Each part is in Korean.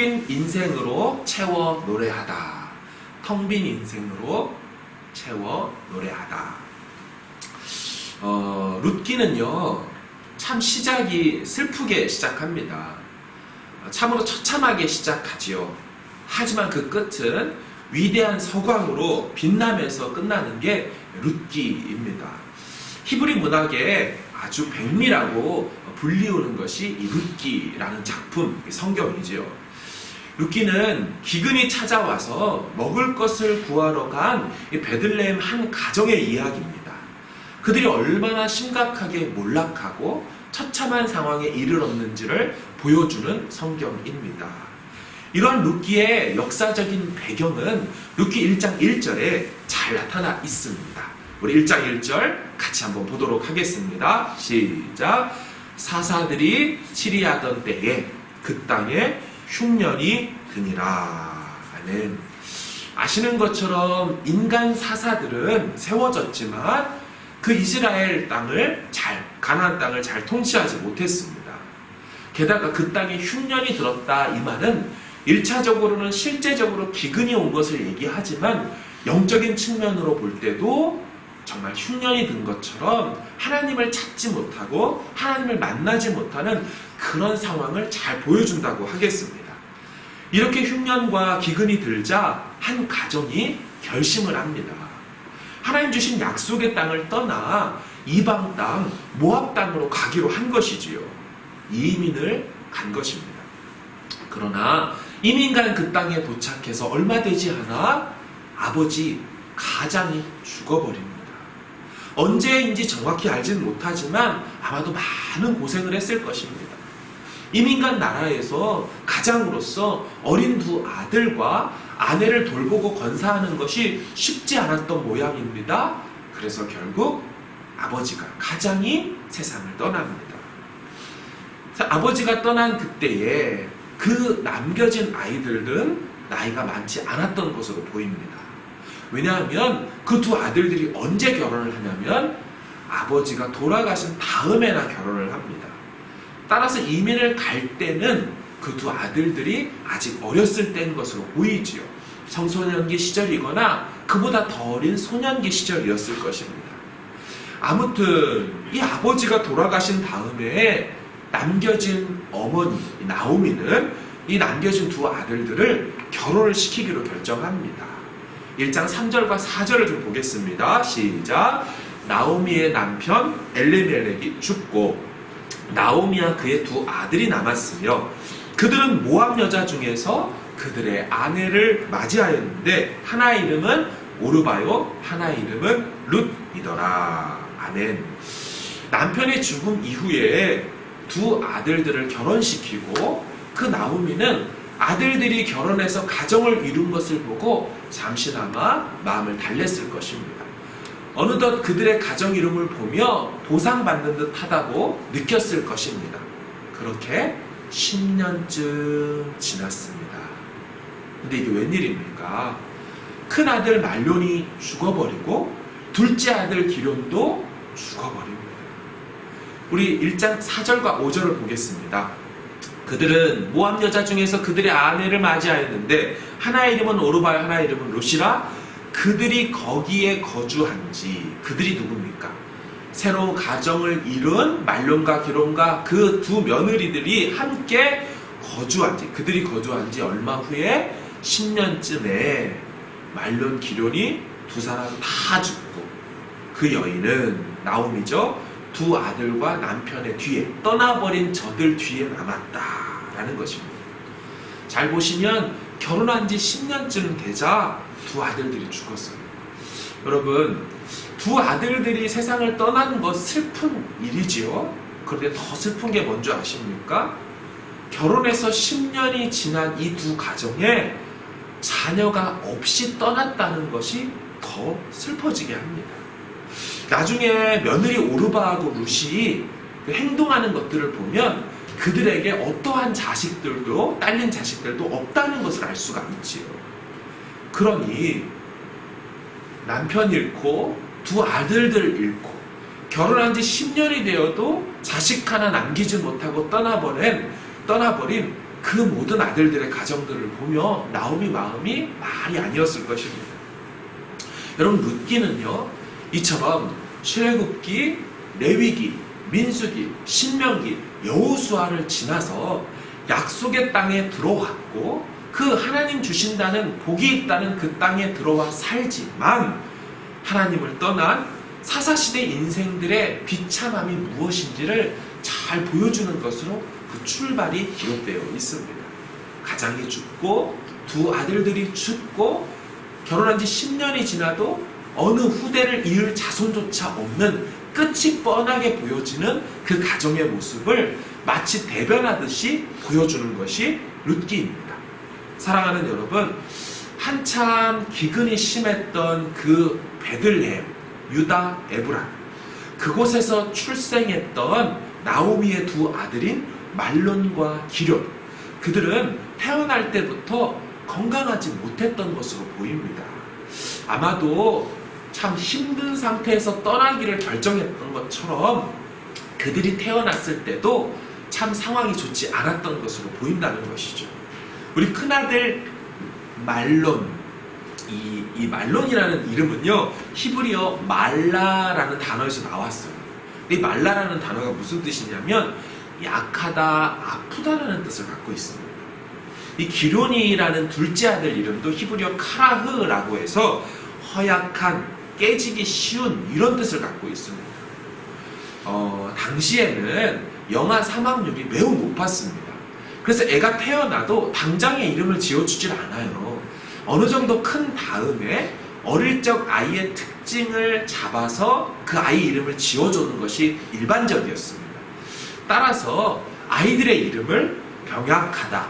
빈 인생으로 채워 노래하다. 텅 빈 인생으로 채워 노래하다. 룻기는요, 참 시작이 슬프게 시작합니다. 참으로 처참하게 시작하지요. 하지만 그 끝은 위대한 서광으로 빛나면서 끝나는 게 룻기입니다. 히브리 문학에 아주 백미라고 불리우는 것이 이 룻기라는 작품, 성경이지요. 룻기는 기근이 찾아와서 먹을 것을 구하러 간 베들레헴 한 가정의 이야기입니다. 그들이 얼마나 심각하게 몰락하고 처참한 상황에 이르렀는지를 보여주는 성경입니다. 이러한 룻기의 역사적인 배경은 룻기 1장 1절에 잘 나타나 있습니다. 우리 1장 1절 같이 한번 보도록 하겠습니다. 시작. 사사들이 치리하던 때에 그 땅에 흉년이 드니라. 아멘. 아시는 것처럼 인간 사사들은 세워졌지만 그 이스라엘 땅을 가나안 땅을 잘 통치하지 못했습니다. 게다가 그 땅에 흉년이 들었다, 이 말은 1차적으로는 실제적으로 기근이 온 것을 얘기하지만 영적인 측면으로 볼 때도 정말 흉년이 든 것처럼 하나님을 찾지 못하고 하나님을 만나지 못하는 그런 상황을 잘 보여준다고 하겠습니다. 이렇게 흉년과 기근이 들자 한 가정이 결심을 합니다. 하나님 주신 약속의 땅을 떠나 이방 땅, 모압 땅으로 가기로 한 것이지요. 이민을 간 것입니다. 그러나 이민 간 그 땅에 도착해서 얼마 되지 않아 아버지 가장이 죽어버립니다. 언제인지 정확히 알지는 못하지만 아마도 많은 고생을 했을 것입니다. 이민 간 나라에서 가장으로서 어린 두 아들과 아내를 돌보고 건사하는 것이 쉽지 않았던 모양입니다. 그래서 결국 아버지가, 가장이 세상을 떠납니다. 아버지가 떠난 그때에 그 남겨진 아이들은 나이가 많지 않았던 것으로 보입니다. 왜냐하면 그 두 아들들이 언제 결혼을 하냐면 아버지가 돌아가신 다음에나 결혼을 합니다. 따라서 이민을 갈 때는 그 두 아들들이 아직 어렸을 때인 것으로 보이지요. 청소년기 시절이거나 그보다 더 어린 소년기 시절이었을 것입니다. 아무튼 이 아버지가 돌아가신 다음에 남겨진 어머니 나오미는 이 남겨진 두 아들들을 결혼을 시키기로 결정합니다. 1장 3절과 4절을 좀 보겠습니다. 시작. 나오미의 남편 엘리멜렉이 죽고 나오미와 그의 두 아들이 남았으며 그들은 모압 여자 중에서 그들의 아내를 맞이하였는데 하나의 이름은 오르바요 하나의 이름은 룻이더라. 아멘. 남편의 죽음 이후에 두 아들들을 결혼시키고 그 나오미는 아들들이 결혼해서 가정을 이룬 것을 보고 잠시나마 마음을 달랬을 것입니다. 어느덧 그들의 가정 이름을 보며 보상받는 듯 하다고 느꼈을 것입니다. 그렇게 10년쯤 지났습니다. 근데 이게 웬일입니까? 큰 아들 말론이 죽어버리고 둘째 아들 기런도 죽어버립니다. 우리 1장 4절과 5절을 보겠습니다. 그들은 모압 여자 중에서 그들의 아내를 맞이하였는데 하나의 이름은 오르바요 하나의 이름은 룻이라. 그들이 거기에 거주한지, 그들이 누굽니까? 새로운 가정을 이룬 말론과 기런과 그 두 며느리들이 함께 그들이 거주한지 얼마 후에 10년쯤에 말론 기런이 두 사람 다 죽고 그 여인은 나오미죠. 두 아들과 남편의 뒤에, 떠나버린 저들 뒤에 남았다라는 것입니다. 잘 보시면 결혼한 지 10년쯤 되자 두 아들들이 죽었어요. 여러분, 두 아들들이 세상을 떠나는 것 슬픈 일이지요. 그런데 더 슬픈 게 뭔지 아십니까? 결혼해서 10년이 지난 이 두 가정에 자녀가 없이 떠났다는 것이 더 슬퍼지게 합니다. 나중에 며느리 오르바하고 룻이 행동하는 것들을 보면 그들에게 어떠한 자식들도, 딸린 자식들도 없다는 것을 알 수가 있지요. 그러니 남편 잃고 두 아들들 잃고 결혼한 지 10년이 되어도 자식 하나 남기지 못하고 떠나버린 그 모든 아들들의 가정들을 보며 나오미 마음이 말이 아니었을 것입니다. 여러분, 룻기는요, 이처럼 출애굽기, 레위기, 민수기, 신명기, 여호수아를 지나서 약속의 땅에 들어왔고 그 하나님 주신다는 복이 있다는 그 땅에 들어와 살지만 하나님을 떠난 사사시대 인생들의 비참함이 무엇인지를 잘 보여주는 것으로 그 출발이 기록되어 있습니다. 가장이 죽고 두 아들들이 죽고 결혼한 지 10년이 지나도 어느 후대를 이을 자손조차 없는 끝이 뻔하게 보여지는 그 가정의 모습을 마치 대변하듯이 보여주는 것이 룻기입니다. 사랑하는 여러분, 한참 기근이 심했던 그 베들레헴, 유다, 에브란, 그곳에서 출생했던 나오미의 두 아들인 말론과 기럇, 그들은 태어날 때부터 건강하지 못했던 것으로 보입니다. 아마도 참 힘든 상태에서 떠나기를 결정했던 것처럼 그들이 태어났을 때도 참 상황이 좋지 않았던 것으로 보인다는 것이죠. 우리 큰아들 말론, 이 말론이라는 이름은요, 히브리어 말라라는 단어에서 나왔어요. 이 말라라는 단어가 무슨 뜻이냐면 약하다, 아프다라는 뜻을 갖고 있습니다. 이 기론이라는 둘째 아들 이름도 히브리어 카라흐라고 해서 허약한, 깨지기 쉬운 이런 뜻을 갖고 있습니다. 당시에는 영아 사망률이 매우 높았습니다. 그래서 애가 태어나도 당장에 이름을 지어주질 않아요. 어느 정도 큰 다음에 어릴 적 아이의 특징을 잡아서 그 아이 이름을 지어주는 것이 일반적이었습니다. 따라서 아이들의 이름을 병약하다,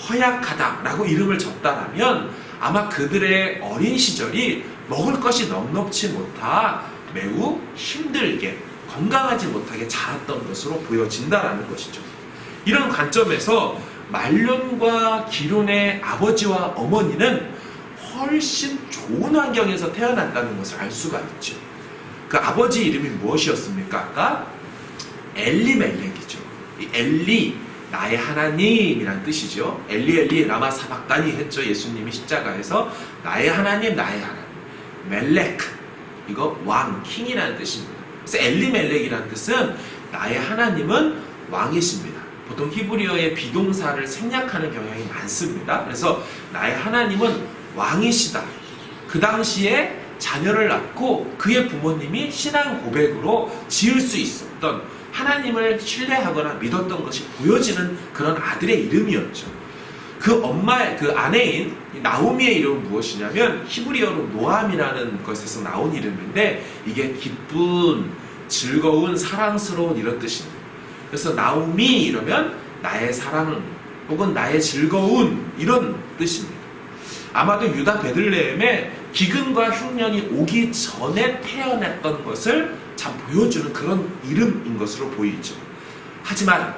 허약하다 라고 이름을 졌다라면 아마 그들의 어린 시절이 먹을 것이 넉넉지 못하 매우 힘들게 건강하지 못하게 자랐던 것으로 보여진다라는 것이죠. 이런 관점에서 말론과 기론의 아버지와 어머니는 훨씬 좋은 환경에서 태어났다는 것을 알 수가 있죠. 그 아버지 이름이 무엇이었습니까? 아까 엘리멜렉이죠. 이 엘리, 나의 하나님이란 뜻이죠. 엘리 엘리 라마 사박다니 했죠. 예수님이 십자가에서 나의 하나님, 나의 하나님. 멜렉, 이거 왕, 킹이라는 뜻입니다. 그래서 엘리멜렉이라는 뜻은 나의 하나님은 왕이십니다. 보통 히브리어의 비동사를 생략하는 경향이 많습니다. 그래서 나의 하나님은 왕이시다. 그 당시에 자녀를 낳고 그의 부모님이 신앙 고백으로 지을 수 있었던, 하나님을 신뢰하거나 믿었던 것이 보여지는 그런 아들의 이름이었죠. 그 엄마의, 그 아내인 나오미의 이름은 무엇이냐면 히브리어로 노암이라는 것에서 나온 이름인데 이게 기쁜, 즐거운, 사랑스러운 이런 뜻입니다. 그래서 나오미 이러면 나의 사랑 혹은 나의 즐거운 이런 뜻입니다. 아마도 유다 베들레헴에 기근과 흉년이 오기 전에 태어났던 것을 참 보여주는 그런 이름인 것으로 보이죠. 하지만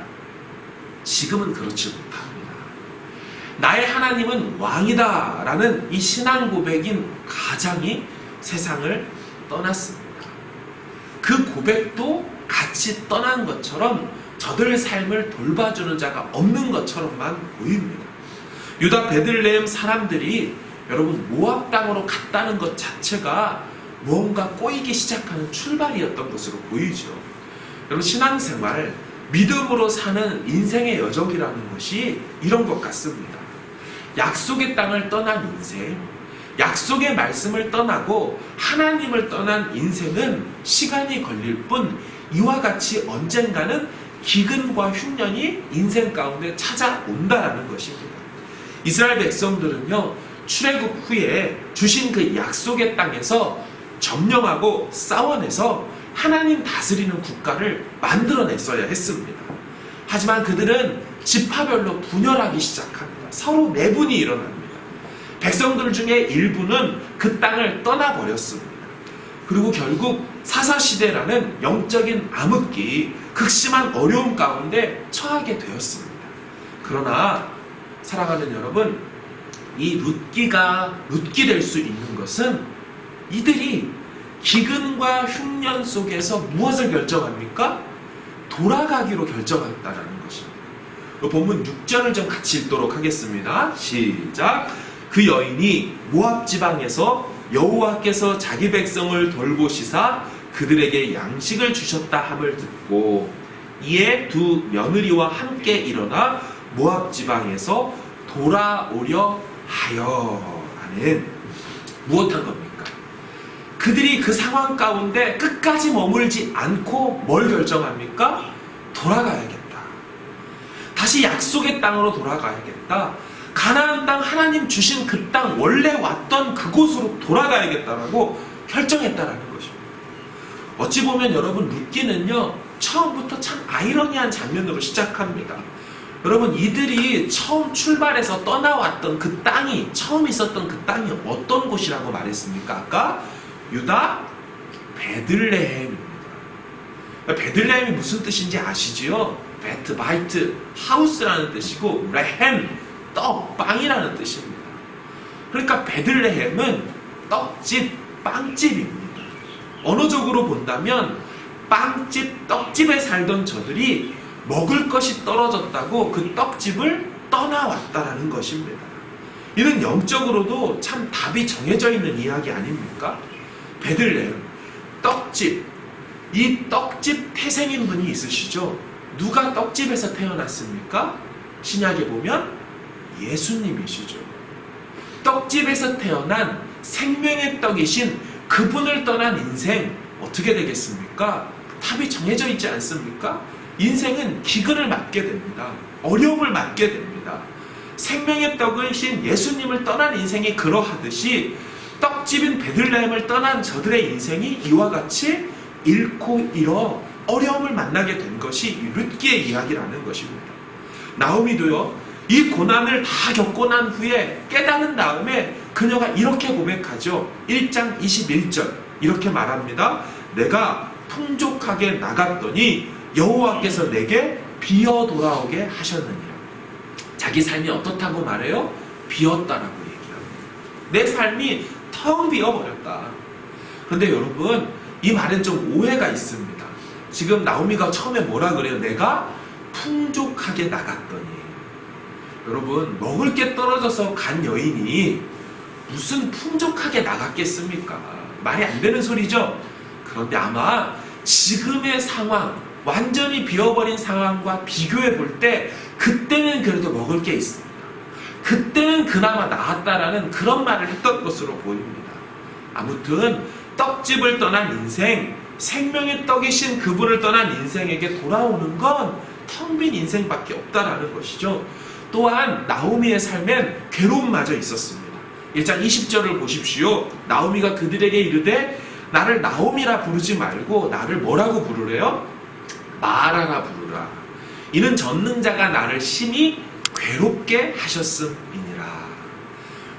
지금은 그렇지 못합니다. 나의 하나님은 왕이다 라는 이 신앙 고백인 가장이 세상을 떠났습니다. 그 고백도 같이 떠난 것처럼 저들 삶을 돌봐주는 자가 없는 것처럼만 보입니다. 유다 베들레헴 사람들이 여러분 모압 땅으로 갔다는 것 자체가 무언가 꼬이기 시작하는 출발이었던 것으로 보이죠. 여러분, 신앙생활, 믿음으로 사는 인생의 여정이라는 것이 이런 것 같습니다. 약속의 땅을 떠난 인생, 약속의 말씀을 떠나고 하나님을 떠난 인생은 시간이 걸릴 뿐 이와 같이 언젠가는 기근과 흉년이 인생 가운데 찾아온다라는 것입니다. 이스라엘 백성들은요, 출애굽 후에 주신 그 약속의 땅에서 점령하고 싸워내서 하나님 다스리는 국가를 만들어냈어야 했습니다. 하지만 그들은 지파별로 분열하기 시작합니다. 서로 내분이 일어납니다. 백성들 중에 일부는 그 땅을 떠나버렸습니다. 그리고 결국 사사시대라는 영적인 암흑기, 극심한 어려움 가운데 처하게 되었습니다. 그러나 사랑하는 여러분, 이 룻기가 룻기 될 수 있는 것은 이들이 기근과 흉년 속에서 무엇을 결정합니까? 돌아가기로 결정했다는 것입니다. 이 본문 6절을 좀 같이 읽도록 하겠습니다. 시작. 그 여인이 모압 지방에서 여호와께서 자기 백성을 돌보시사 그들에게 양식을 주셨다 함을 듣고 이에 두 며느리와 함께 일어나 모압 지방에서 돌아오려 하여 하는 무엇한 겁니까? 그들이 그 상황 가운데 끝까지 머물지 않고 뭘 결정합니까? 돌아가야겠다. 다시 약속의 땅으로 돌아가야겠다. 가나안 땅 하나님 주신 그 땅 원래 왔던 그곳으로 돌아가야겠다라고 결정했다라는 것입니다. 어찌 보면 여러분 룻기는요 처음부터 참 아이러니한 장면으로 시작합니다. 여러분 이들이 처음 출발해서 떠나왔던 그 땅이 처음 있었던 그 땅이 어떤 곳이라고 말했습니까? 아까 유다 베들레헴입니다. 베들레헴이 무슨 뜻인지 아시지요? 베트, 바이트, 하우스라는 뜻이고 레헴, 떡, 빵이라는 뜻입니다. 그러니까 베들레헴은 떡집, 빵집입니다. 언어적으로 본다면 빵집, 떡집에 살던 저들이 먹을 것이 떨어졌다고 그 떡집을 떠나왔다라는 것입니다. 이는 영적으로도 참 답이 정해져 있는 이야기 아닙니까? 베들레헴, 떡집, 이 떡집 태생인 분이 있으시죠? 누가 떡집에서 태어났습니까? 신약에 보면 예수님이시죠. 떡집에서 태어난 생명의 떡이신 그분을 떠난 인생 어떻게 되겠습니까? 답이 정해져 있지 않습니까? 인생은 기근을 맞게 됩니다. 어려움을 맞게 됩니다. 생명의 떡이신 예수님을 떠난 인생이 그러하듯이 떡집인 베들레헴을 떠난 저들의 인생이 이와 같이 잃고 잃어 어려움을 만나게 된 것이 룻기의 이야기라는 것입니다. 나오미도요, 이 고난을 다 겪고 난 후에 깨달은 다음에 그녀가 이렇게 고백하죠. 1장 21절 이렇게 말합니다. 내가 풍족하게 나갔더니 여호와께서 내게 비어 돌아오게 하셨느니라. 자기 삶이 어떻다고 말해요? 비었다라고 얘기합니다. 내 삶이 텅 비어버렸다. 그런데 여러분 이 말엔 좀 오해가 있습니다. 지금 나오미가 처음에 뭐라 그래요? 내가 풍족하게 나갔더니. 여러분 먹을 게 떨어져서 간 여인이 무슨 풍족하게 나갔겠습니까? 말이 안 되는 소리죠? 그런데 아마 지금의 상황, 완전히 비어버린 상황과 비교해 볼 때 그때는 그래도 먹을 게 있습니다. 그때는 그나마 나았다라는 그런 말을 했던 것으로 보입니다. 아무튼 떡집을 떠난 인생, 생명의 떡이신 그분을 떠난 인생에게 돌아오는 건 텅 빈 인생밖에 없다라는 것이죠. 또한 나오미의 삶엔 괴로움마저 있었습니다. 1장 20절을 보십시오. 나오미가 그들에게 이르되 나를 나오미라 부르지 말고 나를 뭐라고 부르래요? 마라라 부르라. 이는 전능자가 나를 심히 괴롭게 하셨음이니라.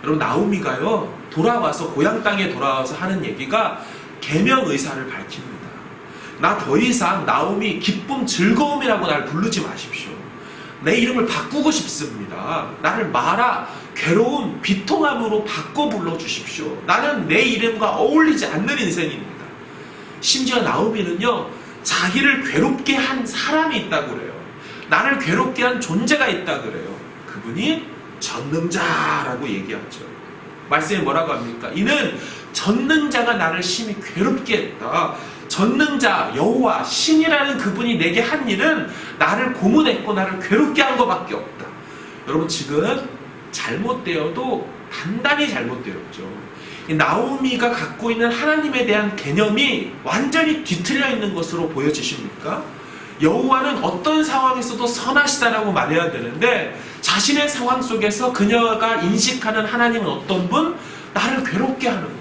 여러분 나오미가요 돌아와서 고향 땅에 돌아와서 하는 얘기가 계명 의사를 밝힙니다. 나 더 이상 나오미 기쁨 즐거움이라고 나를 부르지 마십시오. 내 이름을 바꾸고 싶습니다. 나를 마라 괴로움 비통함으로 바꿔 불러주십시오. 나는 내 이름과 어울리지 않는 인생입니다. 심지어 나오미는요 자기를 괴롭게 한 사람이 있다고 그래요. 나를 괴롭게 한 존재가 있다고 그래요. 그분이 전능자라고 얘기하죠. 말씀에 뭐라고 합니까? 이는 전능자가 나를 심히 괴롭게 했다. 전능자 여호와 신이라는 그분이 내게 한 일은 나를 고문했고 나를 괴롭게 한 것밖에 없다. 여러분 지금 잘못되어도 단단히 잘못되었죠. 나오미가 갖고 있는 하나님에 대한 개념이 완전히 뒤틀려 있는 것으로 보여지십니까? 여호와는 어떤 상황에서도 선하시다라고 말해야 되는데 자신의 상황 속에서 그녀가 인식하는 하나님은 어떤 분? 나를 괴롭게 하는 분.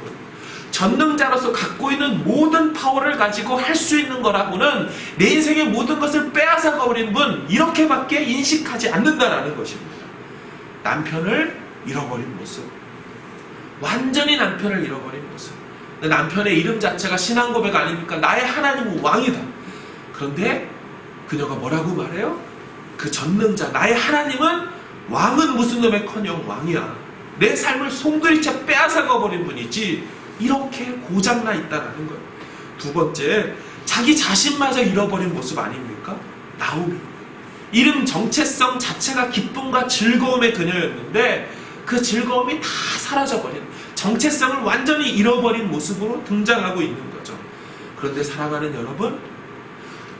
전능자로서 갖고 있는 모든 파워를 가지고 할 수 있는 거라고는 내 인생의 모든 것을 빼앗아 버린 분, 이렇게밖에 인식하지 않는다라는 것입니다. 남편을 잃어버린 모습, 완전히 남편을 잃어버린 모습. 남편의 이름 자체가 신앙 고백 아닙니까? 나의 하나님은 왕이다. 그런데 그녀가 뭐라고 말해요? 그 전능자 나의 하나님은 왕은 무슨 놈의커녕 왕이야. 내 삶을 송두리째 빼앗아가 버린 분이지 이렇게 고장나 있다라는 거예요. 두 번째, 자기 자신마저 잃어버린 모습 아닙니까? 나오미. 이름 정체성 자체가 기쁨과 즐거움의 그녀였는데 그 즐거움이 다 사라져버린, 정체성을 완전히 잃어버린 모습으로 등장하고 있는 거죠. 그런데 사랑하는 여러분,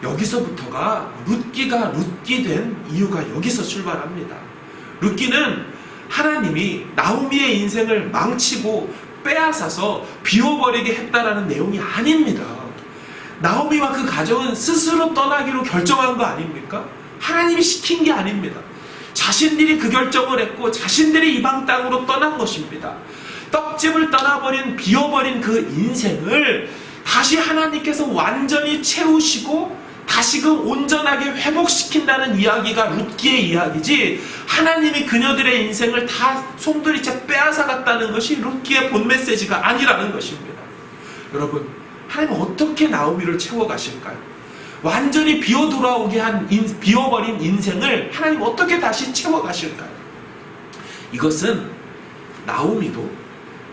여기서부터가 룻기가 룻기 된 이유가 여기서 출발합니다. 룻기는 하나님이 나오미의 인생을 망치고 빼앗아서 비워버리게 했다라는 내용이 아닙니다. 나오미와 그 가정은 스스로 떠나기로 결정한 거 아닙니까? 하나님이 시킨 게 아닙니다. 자신들이 그 결정을 했고 자신들이 이방 땅으로 떠난 것입니다. 떡집을 떠나버린, 비워버린 그 인생을 다시 하나님께서 완전히 채우시고 다시금 온전하게 회복시킨다는 이야기가 룻기의 이야기지, 하나님이 그녀들의 인생을 다 송두리째 빼앗아갔다는 것이 룻기의 본 메시지가 아니라는 것입니다. 여러분, 하나님은 어떻게 나오미를 채워가실까요? 완전히 비워 돌아오게 한 비워버린 인생을 하나님 어떻게 다시 채워가실까요? 이것은 나오미도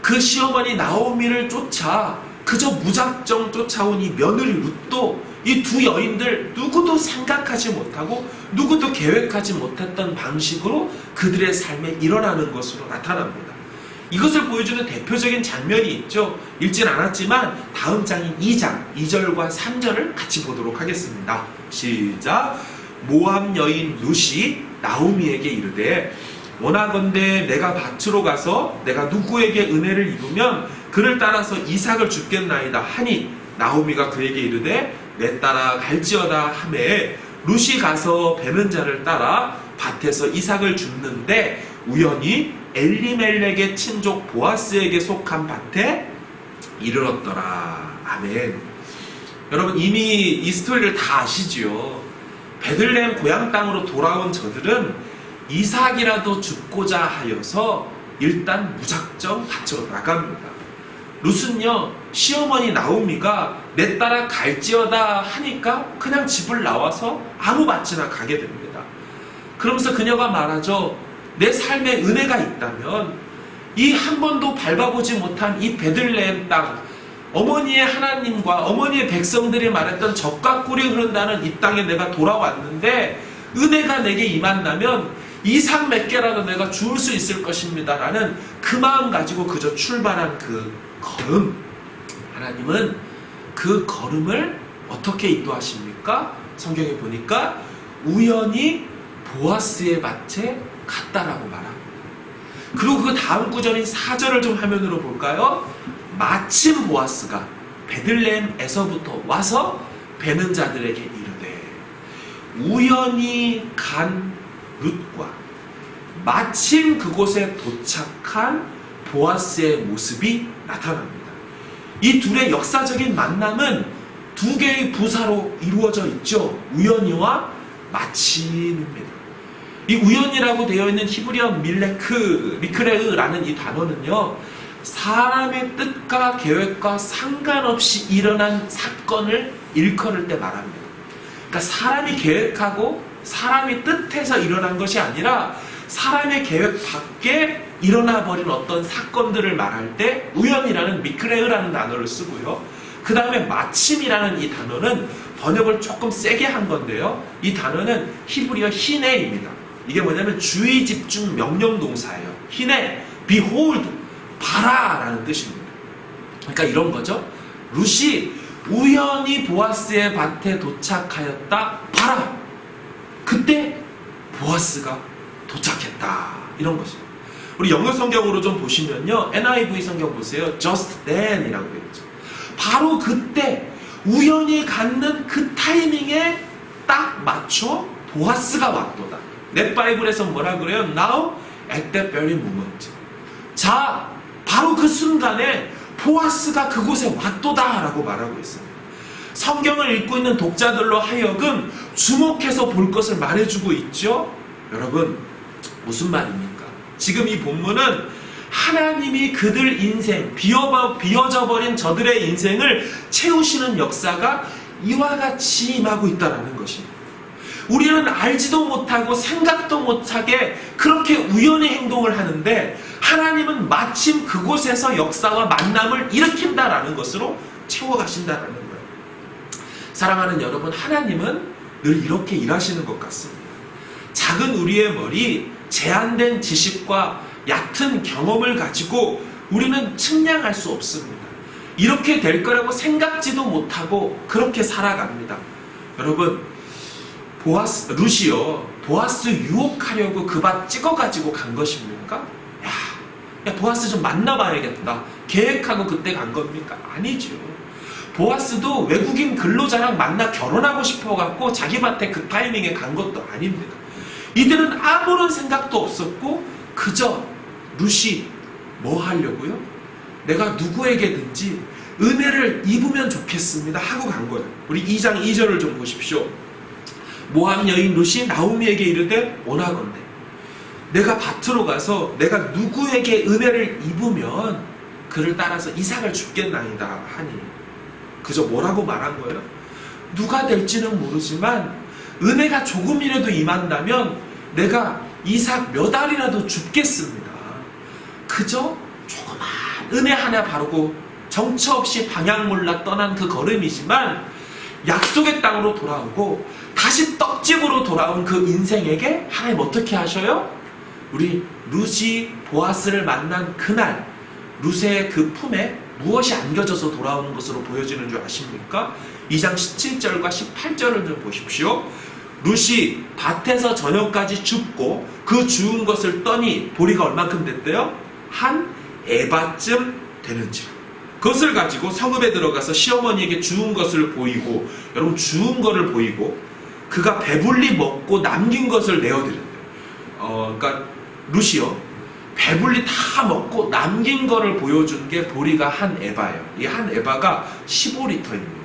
그 시어머니 나오미를 쫓아 그저 무작정 쫓아온 이 며느리 룻도 이 두 여인들 누구도 생각하지 못하고 누구도 계획하지 못했던 방식으로 그들의 삶에 일어나는 것으로 나타납니다. 이것을 보여주는 대표적인 장면이 있죠. 읽진 않았지만 다음 장인 2장 2절과 3절을 같이 보도록 하겠습니다. 시작. 모압 여인 룻이 나오미에게 이르되 원하건대 내가 밭으로 가서 내가 누구에게 은혜를 입으면 그를 따라서 이삭을 줍겠나이다 하니 나오미가 그에게 이르되 내 따라 갈지어다 하매 룻이 가서 베는 자를 따라 밭에서 이삭을 줍는데 우연히 엘리멜렉의 친족 보아스에게 속한 밭에 이르렀더라. 아멘. 여러분, 이미 이 스토리를 다 아시지요. 베들레헴 고향 땅으로 돌아온 저들은 이삭이라도 줍고자 하여서 일단 무작정 밭으로 나갑니다. 룻은요, 시어머니 나오미가 내 따라 갈지어다 하니까 그냥 집을 나와서 아무 밭이나 가게 됩니다. 그러면서 그녀가 말하죠. 내 삶에 은혜가 있다면 이 한 번도 밟아보지 못한 이 베들레헴 땅, 어머니의 하나님과 어머니의 백성들이 말했던 젖과 꿀이 흐른다는 이 땅에 내가 돌아왔는데 은혜가 내게 임한다면 이삭 몇 개라도 내가 주울 수 있을 것입니다 라는 그 마음 가지고 그저 출발한 그 걸음, 하나님은 그 걸음을 어떻게 인도하십니까? 성경에 보니까 우연히 보아스의 밭에 갔다라고 말합니다. 그리고 그 다음 구절인 4절을 좀 화면으로 볼까요? 마침 보아스가 베들레헴에서부터 와서 베는 자들에게 이르되, 우연히 간 룻과 마침 그곳에 도착한 보아스의 모습이 나타납니다. 이 둘의 역사적인 만남은 두 개의 부사로 이루어져 있죠. 우연히와 마침입니다. 이 우연이라고 되어 있는 히브리어 미크레으라는 이 단어는요, 사람의 뜻과 계획과 상관없이 일어난 사건을 일컬을 때 말합니다. 그러니까 사람이 계획하고 사람이 뜻해서 일어난 것이 아니라 사람의 계획 밖에 일어나버린 어떤 사건들을 말할 때 우연이라는 미크레으라는 단어를 쓰고요. 그 다음에 마침이라는 이 단어는 번역을 조금 세게 한 건데요. 이 단어는 히브리어 히네입니다. 이게 뭐냐면 주의 집중 명령 동사예요. 히네, behold, 봐라라는 뜻입니다. 그러니까 이런 거죠. 룻이 우연히 보아스의 밭에 도착하였다. 봐라. 그때 보아스가 도착했다. 이런 것입니다. 우리 영어 성경으로 좀 보시면요. NIV 성경 보세요. Just then 이라고 되어 있죠. 바로 그때 우연히 갖는 그 타이밍에 딱 맞춰 보아스가 왔도다. 넷 바이블에서 뭐라 그래요? Now at that very moment. 자, 바로 그 순간에 보아스가 그곳에 왔도다 라고 말하고 있습니다. 성경을 읽고 있는 독자들로 하여금 주목해서 볼 것을 말해주고 있죠. 여러분, 무슨 말입니까? 지금 이 본문은 하나님이 그들 인생, 비어져 버린 저들의 인생을 채우시는 역사가 이와 같이 임하고 있다는 것입니다. 우리는 알지도 못하고 생각도 못하게 그렇게 우연히 행동을 하는데 하나님은 마침 그곳에서 역사와 만남을 일으킨다라는 것으로 채워가신다라는 거예요. 사랑하는 여러분, 하나님은 늘 이렇게 일하시는 것 같습니다. 작은 우리의 머리, 제한된 지식과 얕은 경험을 가지고 우리는 측량할 수 없습니다. 이렇게 될 거라고 생각지도 못하고 그렇게 살아갑니다. 여러분, 루시요, 보아스 유혹하려고 그 밭 찍어가지고 간 것입니까? 야, 보아스 좀 만나봐야겠다 계획하고 그때 간 겁니까? 아니죠. 보아스도 외국인 근로자랑 만나 결혼하고 싶어갖고 자기 밭에 그 타이밍에 간 것도 아닙니다. 이들은 아무런 생각도 없었고 그저 루시 뭐 하려고요? 내가 누구에게든지 은혜를 입으면 좋겠습니다 하고 간 거예요. 우리 2장 2절을 좀 보십시오. 모압 여인 루시 나오미에게 이르되 원하건대 내가 밭으로 가서 내가 누구에게 은혜를 입으면 그를 따라서 이삭을 줍겠나이다 하니, 그저 뭐라고 말한 거예요? 누가 될지는 모르지만 은혜가 조금이라도 임한다면 내가 이삭 몇 알이라도 줍겠습니다. 그저 조그만 은혜 하나 바르고 정처 없이 방향 몰라 떠난 그 걸음이지만 약속의 땅으로 돌아오고 다시 떡집으로 돌아온 그 인생에게 하나님 어떻게 하셔요? 우리 루시 보아스를 만난 그날 루세의 그 품에 무엇이 안겨져서 돌아오는 것으로 보여지는 줄 아십니까? 2장 17절과 18절을 좀 보십시오. 루시 밭에서 저녁까지 줍고 그 주운 것을 떠니 보리가 얼만큼 됐대요? 한 에바쯤 되는지라. 그것을 가지고 성읍에 들어가서 시어머니에게 주운 것을 보이고, 여러분 주운 것을 보이고 그가 배불리 먹고 남긴 것을 내어드렸대요. 그러니까 루시요, 배불리 다 먹고 남긴 거를 보여준 게 보리가 한 에바예요. 이 한 에바가 15리터입니다.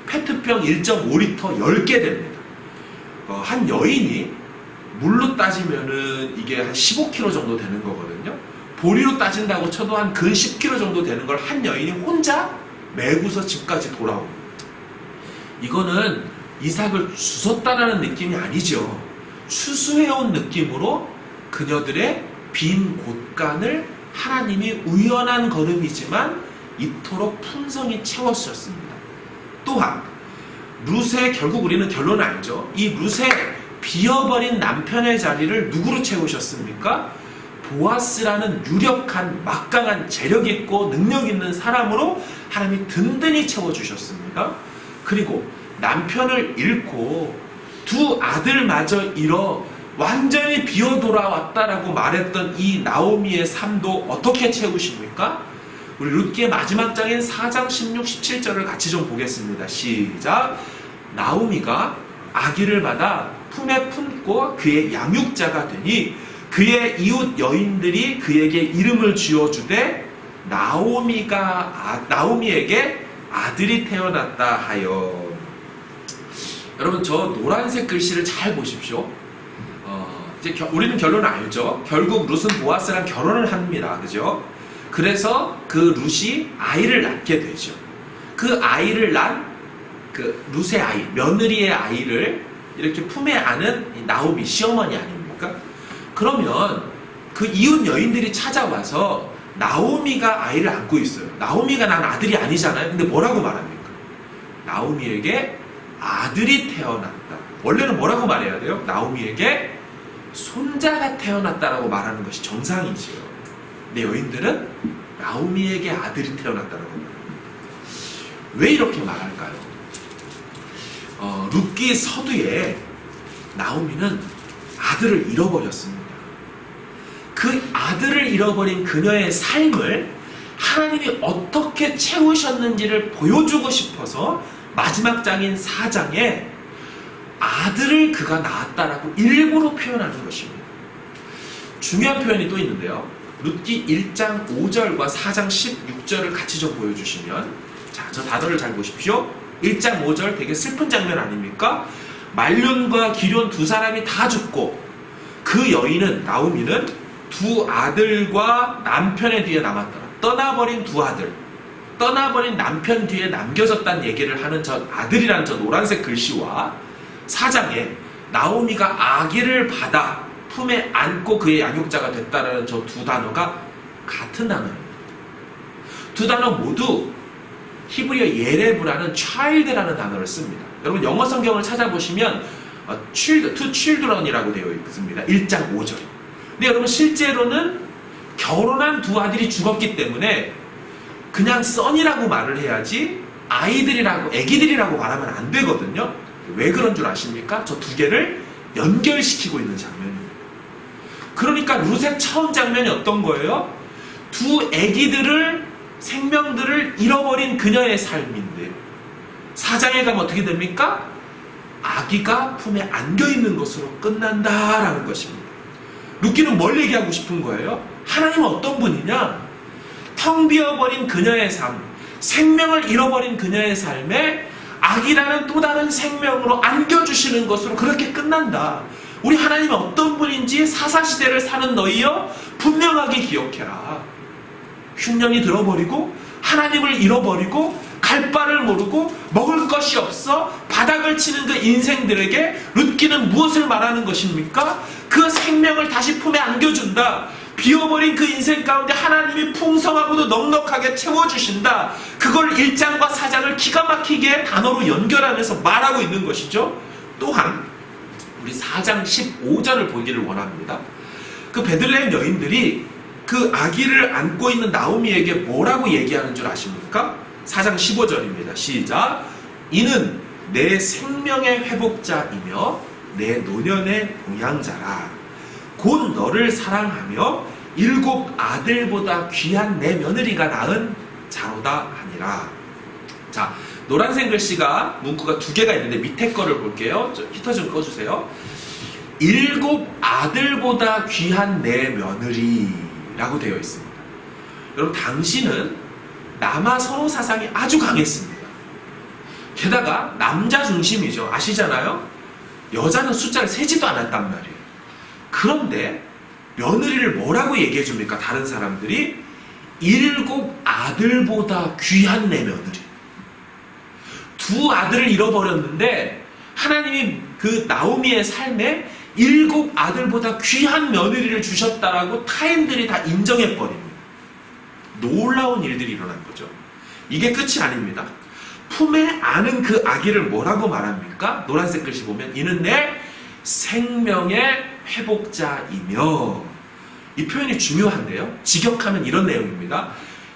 페트병 1.5리터 10개 됩니다. 한 여인이 물로 따지면은 이게 한 15kg 정도 되는 거거든요. 보리로 따진다고 쳐도 한 근 10kg 정도 되는 걸 한 여인이 혼자 메고서 집까지 돌아옵니다. 이거는 이삭을 주웠다라는 느낌이 아니죠. 추수해온 느낌으로 그녀들의 빈 곳간을 하나님이 우연한 걸음이지만 이토록 풍성히 채워주셨습니다. 또한 룻의, 결국 우리는 결론 알죠. 이 룻의 비어버린 남편의 자리를 누구로 채우셨습니까? 보아스라는 유력한 막강한 재력 있고 능력 있는 사람으로 하나님이 든든히 채워주셨습니다. 그리고 남편을 잃고 두 아들마저 잃어 완전히 비어 돌아왔다라고 말했던 이 나오미의 삶도 어떻게 채우십니까? 우리 룻기의 마지막 장인 4장 16, 17절을 같이 좀 보겠습니다. 시작. 나오미가 아기를 받아 품에 품고 그의 양육자가 되니 그의 이웃 여인들이 그에게 이름을 지어주되 나오미에게 아들이 태어났다 하여. 여러분 저 노란색 글씨를 잘 보십시오. 이제 우리는 결론을 알죠. 결국 룻은 보아스랑 결혼을 합니다. 그죠? 그래서 그 룻이 아이를 낳게 되죠. 그 아이를 낳은 그 룻의 아이, 며느리의 아이를 이렇게 품에 안은 나오미, 시어머니 아닙니까? 그러면 그 이웃 여인들이 찾아와서 나오미가 아이를 안고 있어요. 나오미가 난 아들이 아니잖아요. 근데 뭐라고 말합니까? 나오미에게 아들이 태어났다. 원래는 뭐라고 말해야 돼요? 나오미에게 손자가 태어났다라고 말하는 것이 정상이지요. 근데 여인들은 나오미에게 아들이 태어났다라고 말합니다. 왜 이렇게 말할까요? 룻기 서두에 나오미는 아들을 잃어버렸습니다. 그 아들을 잃어버린 그녀의 삶을 하나님이 어떻게 채우셨는지를 보여주고 싶어서 마지막 장인 4장에 아들을 그가 낳았다라고 일부러 표현하는 것입니다. 중요한 표현이 또 있는데요. 룻기 1장 5절과 4장 16절을 같이 좀 보여주시면, 자, 저 단어를 잘 보십시오. 1장 5절 되게 슬픈 장면 아닙니까? 말륜과 기륜 두 사람이 다 죽고 그 여인은, 나오미는 두 아들과 남편의 뒤에 남았더라. 떠나버린 두 아들, 떠나버린 남편 뒤에 남겨졌다는 얘기를 하는 저 아들이라는 저 노란색 글씨와 4장에 나오미가 아기를 받아 품에 안고 그의 양육자가 됐다라는 저 두 단어가 같은 단어입니다. 두 단어 모두 히브리어 예레브라는 child라는 단어를 씁니다. 여러분 영어 성경을 찾아보시면 to children이라고 되어 있습니다. 1장 5절. 근데 여러분 실제로는 결혼한 두 아들이 죽었기 때문에 그냥 son이라고 말을 해야지 아이들이라고 애기들이라고 말하면 안 되거든요. 왜 그런 줄 아십니까? 저 두 개를 연결시키고 있는 장면입니다. 그러니까 룻의 처음 장면이 어떤 거예요? 두 애기들을 생명들을 잃어버린 그녀의 삶인데 4장에 가면 어떻게 됩니까? 아기가 품에 안겨있는 것으로 끝난다라는 것입니다. 룻기는 뭘 얘기하고 싶은 거예요? 하나님은 어떤 분이냐? 텅 비어버린 그녀의 삶, 생명을 잃어버린 그녀의 삶에 아기라는 또 다른 생명으로 안겨주시는 것으로 그렇게 끝난다. 우리 하나님은 어떤 분인지 사사시대를 사는 너희여 분명하게 기억해라. 흉년이 들어버리고 하나님을 잃어버리고 갈 바를 모르고 먹을 것이 없어 바닥을 치는 그 인생들에게 룻기는 무엇을 말하는 것입니까? 그 생명을 다시 품에 안겨준다. 비어버린 그 인생 가운데 하나님이 풍성하고도 넉넉하게 채워주신다. 그걸 1장과 4장을 기가 막히게 단어로 연결하면서 말하고 있는 것이죠. 또한 우리 4장 15절을 보기를 원합니다. 그 베들레헴 여인들이 그 아기를 안고 있는 나오미에게 뭐라고 얘기하는 줄 아십니까? 4장 15절입니다. 시작. 이는 내 생명의 회복자이며 내 노년의 봉양자라. 곧 너를 사랑하며 7 아들보다 귀한 내 며느리가 낳은 자로다 하니라. 자, 노란색 글씨가 문구가 2개가 있는데 밑에 거를 볼게요. 히터 좀 꺼주세요. 7 아들보다 귀한 내 며느리라고 되어 있습니다. 여러분 당시는 남아 선호 사상이 아주 강했습니다. 게다가 남자 중심이죠. 아시잖아요? 여자는 숫자를 세지도 않았단 말이에요. 그런데 며느리를 뭐라고 얘기해 줍니까? 다른 사람들이 7 아들보다 귀한 내 며느리. 2 아들을 잃어버렸는데 하나님이 그 나오미의 삶에 7 아들보다 귀한 며느리를 주셨다라고 타인들이 다 인정해버립니다. 놀라운 일들이 일어난 거죠. 이게 끝이 아닙니다. 품에 안은 그 아기를 뭐라고 말합니까? 노란색 글씨 보면 이는 내 생명의 회복자이며, 이 표현이 중요한데요. 직역하면 이런 내용입니다.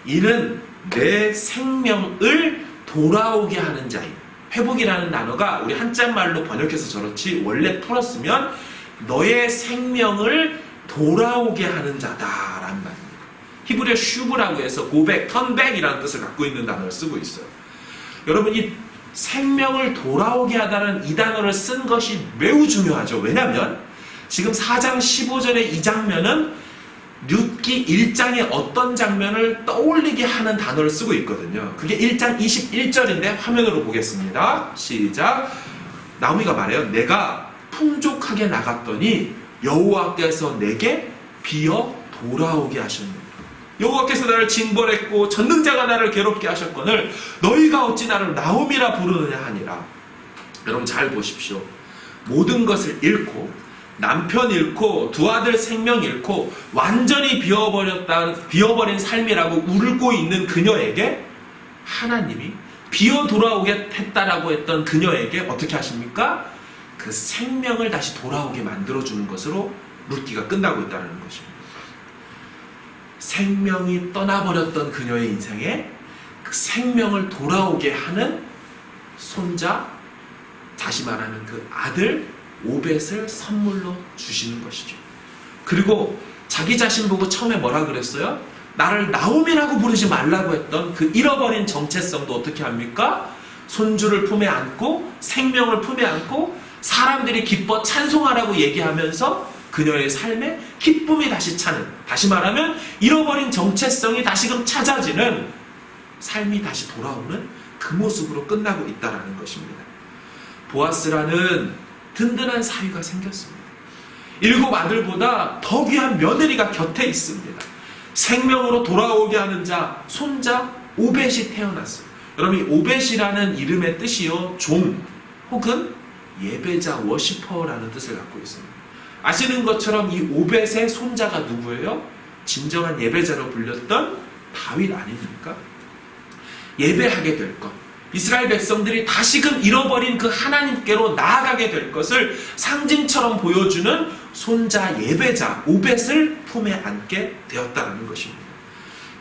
이는 내 생명을 돌아오게 하는 자임. 회복이라는 단어가 우리 한자말로 번역해서 저렇지 원래 풀었으면 너의 생명을 돌아오게 하는 자다라는 말입니다. 히브리어 슈브라고 해서 고백, 턴백이라는 뜻을 갖고 있는 단어를 쓰고 있어요. 여러분 이 생명을 돌아오게 하다는 이 단어를 쓴 것이 매우 중요하죠. 왜냐하면 지금 4장 15절의 이 장면은 룻기 1장의 어떤 장면을 떠올리게 하는 단어를 쓰고 있거든요. 그게 1장 21절인데 화면으로 보겠습니다. 시작. 나오미가 말해요. 내가 풍족하게 나갔더니 여호와께서 내게 비어 돌아오게 하셨느니라. 여호와께서 나를 징벌했고 전능자가 나를 괴롭게 하셨거늘 너희가 어찌 나를 나오미라 부르느냐 하니라. 여러분 잘 보십시오. 모든 것을 잃고 남편 잃고 2 아들 생명 잃고 완전히 비어버린 삶이라고 울고 있는 그녀에게 하나님이 비어 돌아오게 했다라고 했던 그녀에게 어떻게 하십니까? 그 생명을 다시 돌아오게 만들어주는 것으로 룻기가 끝나고 있다는 것입니다. 생명이 떠나버렸던 그녀의 인생에 그 생명을 돌아오게 하는 손자, 다시 말하면 그 아들 오벳을 선물로 주시는 것이죠. 그리고 자기 자신 보고 처음에 뭐라 그랬어요? 나를 나오미라고 부르지 말라고 했던 그 잃어버린 정체성도 어떻게 합니까? 손주를 품에 안고 생명을 품에 안고 사람들이 기뻐 찬송하라고 얘기하면서 그녀의 삶에 기쁨이 다시 차는, 다시 말하면 잃어버린 정체성이 다시금 찾아지는 삶이 다시 돌아오는 그 모습으로 끝나고 있다는 것입니다. 보아스라는 든든한 사위가 생겼습니다. 7 아들보다 더 귀한 며느리가 곁에 있습니다. 생명으로 돌아오게 하는 자, 손자 오벳이 태어났습니다. 여러분 이 오벳이라는 이름의 뜻이요 종 혹은 예배자, 워시퍼라는 뜻을 갖고 있습니다. 아시는 것처럼 이 오벳의 손자가 누구예요? 진정한 예배자로 불렸던 다윗 아닙니까? 예배하게 될 것, 이스라엘 백성들이 다시금 잃어버린 그 하나님께로 나아가게 될 것을 상징처럼 보여주는 손자 예배자 오벳을 품에 안게 되었다는 것입니다.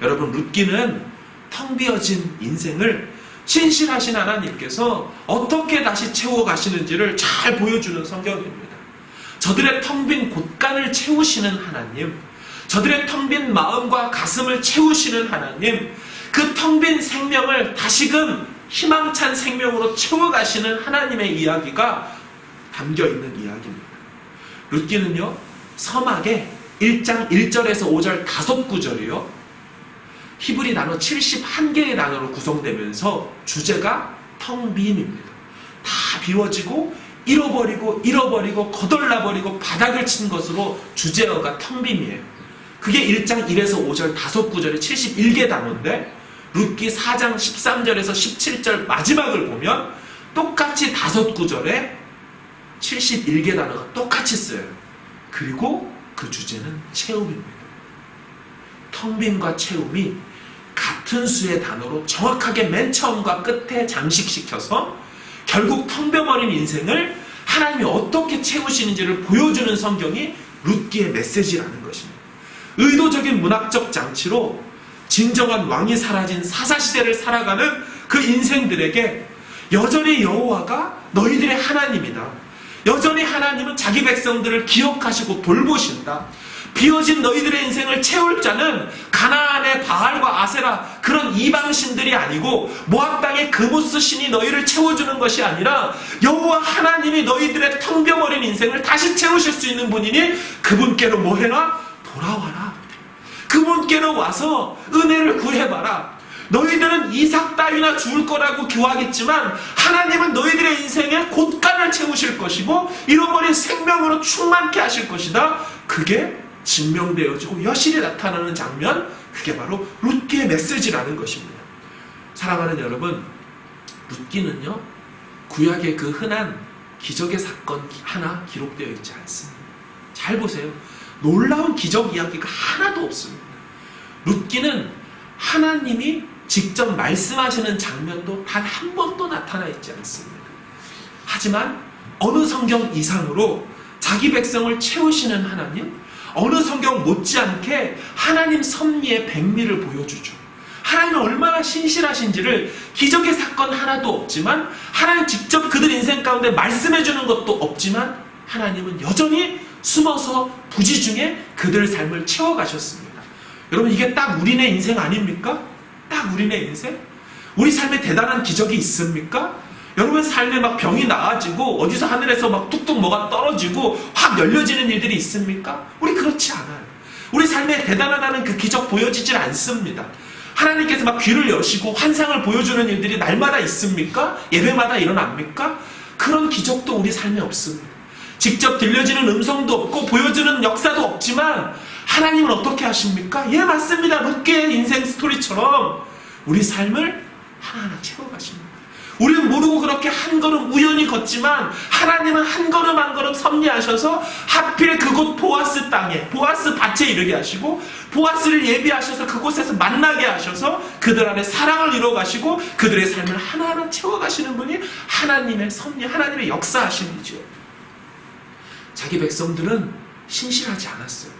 여러분, 룻기는 텅 비어진 인생을 신실하신 하나님께서 어떻게 다시 채워가시는지를 잘 보여주는 성경입니다. 저들의 텅 빈 곳간을 채우시는 하나님, 저들의 텅 빈 마음과 가슴을 채우시는 하나님, 그 텅 빈 생명을 다시금 희망찬 생명으로 채워가시는 하나님의 이야기가 담겨있는 이야기입니다. 룻기는요, 서막에 1장 1절에서 5절 5구절이요, 히브리 단어 71개의 단어로 구성되면서 주제가 텅 빈입니다. 다 비워지고 잃어버리고 거덜나버리고 바닥을 친 것으로 주제어가 텅 빈이에요. 그게 1장 1에서 5절 5구절의 71개 단어인데, 룻기 4장 13절에서 17절 마지막을 보면 똑같이 5구절에 71개 단어가 똑같이 쓰여요. 그리고 그 주제는 채움입니다. 텅 빈과 채움이 같은 수의 단어로 정확하게 맨 처음과 끝에 장식시켜서 결국 텅 비어버린 인생을 하나님이 어떻게 채우시는지를 보여주는 성경이 룻기의 메시지라는 것입니다. 의도적인 문학적 장치로 진정한 왕이 사라진 사사시대를 살아가는 그 인생들에게 여전히 여호와가 너희들의 하나님이다. 여전히 하나님은 자기 백성들을 기억하시고 돌보신다. 비어진 너희들의 인생을 채울 자는 가나안의 바알과 아세라 그런 이방신들이 아니고 모압 땅의 그무스 신이 너희를 채워주는 것이 아니라 여호와 하나님이 너희들의 텅 비어버린 인생을 다시 채우실 수 있는 분이니 그분께로 뭐해라? 돌아와라. 그분께로 와서 은혜를 구해봐라. 너희들은 이삭 따위나 죽을 거라고 기워하겠지만 하나님은 너희들의 인생에 곳간을 채우실 것이고 잃어버린 생명으로 충만케 하실 것이다. 그게 증명되어지고 여실히 나타나는 장면, 그게 바로 룻기의 메시지라는 것입니다. 사랑하는 여러분, 룻기는요, 구약의 그 흔한 기적의 사건 하나 기록되어 있지 않습니다. 잘 보세요. 놀라운 기적 이야기가 하나도 없습니다. 룻기는 하나님이 직접 말씀하시는 장면도 단 한 번도 나타나 있지 않습니다. 하지만 어느 성경 이상으로 자기 백성을 채우시는 하나님, 어느 성경 못지않게 하나님 섭리의 백미를 보여주죠. 하나님은 얼마나 신실하신지를 기적의 사건 하나도 없지만, 하나님 직접 그들 인생 가운데 말씀해주는 것도 없지만, 하나님은 여전히 숨어서 부지 중에 그들 삶을 채워가셨습니다. 여러분, 이게 딱 우리네 인생 아닙니까? 딱 우리네 인생? 우리 삶에 대단한 기적이 있습니까? 여러분 삶에 막 병이 나아지고 어디서 하늘에서 막 뚝뚝 뭐가 떨어지고 확 열려지는 일들이 있습니까? 우리 그렇지 않아요. 우리 삶에 대단하다는 그 기적 보여지질 않습니다. 하나님께서 막 귀를 여시고 환상을 보여주는 일들이 날마다 있습니까? 예배마다 일어납니까? 그런 기적도 우리 삶에 없습니다. 직접 들려지는 음성도 없고 보여주는 역사도 없지만 하나님은 어떻게 하십니까? 예, 맞습니다. 룻기의 인생 스토리처럼 우리 삶을 하나하나 채워가십니다. 우리는 모르고 그렇게 한 걸음 우연히 걷지만 하나님은 한 걸음 한 걸음 섭리하셔서 하필 그곳 보아스 땅에, 보아스 밭에 이르게 하시고 보아스를 예비하셔서 그곳에서 만나게 하셔서 그들 안에 사랑을 이루어가시고 그들의 삶을 하나하나 채워가시는 분이 하나님의 섭리, 하나님의 역사하심이죠. 자기 백성들은 신실하지 않았어요.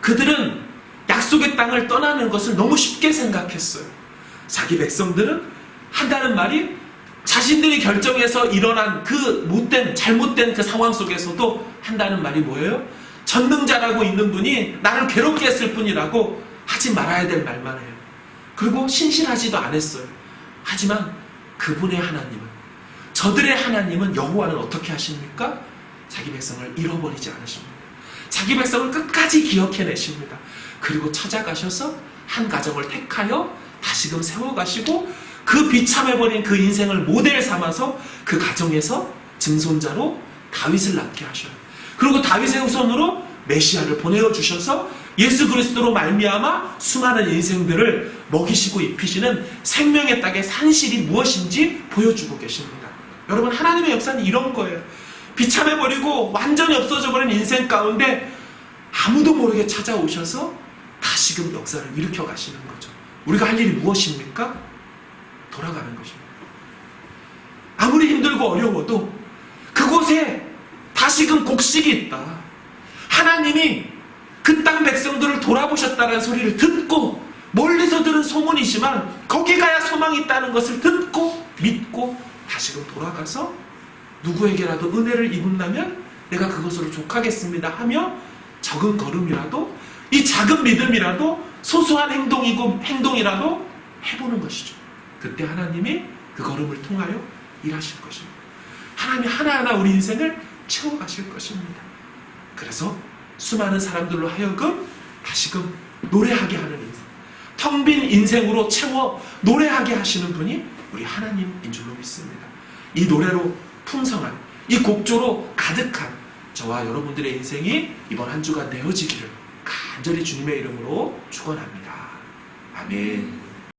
그들은 약속의 땅을 떠나는 것을 너무 쉽게 생각했어요. 자기 백성들은 한다는 말이 자신들이 결정해서 일어난 그 잘못된 그 상황 속에서도 한다는 말이 뭐예요? 전능자라고 있는 분이 나를 괴롭게 했을 뿐이라고 하지 말아야 될 말만 해요. 그리고 신실하지도 않았어요. 하지만 그분의 하나님은, 저들의 하나님은, 여호와는 어떻게 하십니까? 자기 백성을 잃어버리지 않으십니다. 자기 백성을 끝까지 기억해내십니다. 그리고 찾아가셔서 한 가정을 택하여 다시금 세워가시고 그 비참해버린 그 인생을 모델 삼아서 그 가정에서 증손자로 다윗을 낳게 하셔요. 그리고 다윗의 후손으로 메시아를 보내어주셔서 예수 그리스도로 말미암아 수많은 인생들을 먹이시고 입히시는 생명의 땅의 산실이 무엇인지 보여주고 계십니다. 여러분, 하나님의 역사는 이런 거예요. 비참해버리고 완전히 없어져버린 인생 가운데 아무도 모르게 찾아오셔서 다시금 역사를 일으켜 가시는 거죠. 우리가 할 일이 무엇입니까? 돌아가는 것입니다. 힘들고 어려워도 그곳에 다시금 곡식이 있다. 하나님이 그 땅 백성들을 돌아보셨다는 소리를 듣고 멀리서 들은 소문이지만 거기 가야 소망이 있다는 것을 듣고 믿고 다시금 돌아가서 누구에게라도 은혜를 입은다면 내가 그것으로 족하겠습니다 하며 적은 걸음이라도 이 작은 믿음이라도 소소한 행동이라도 해보는 것이죠. 그때 하나님이 그 걸음을 통하여 일하실 것입니다. 하나님이 하나하나 우리 인생을 채워가실 것입니다. 그래서 수많은 사람들로 하여금 다시금 노래하게 하는 인생, 텅 빈 인생으로 채워 노래하게 하시는 분이 우리 하나님인 줄로 믿습니다. 이 노래로 풍성한, 이 곡조로 가득한 저와 여러분들의 인생이 이번 한 주간 되어지기를 간절히 주님의 이름으로 축원합니다. 아멘.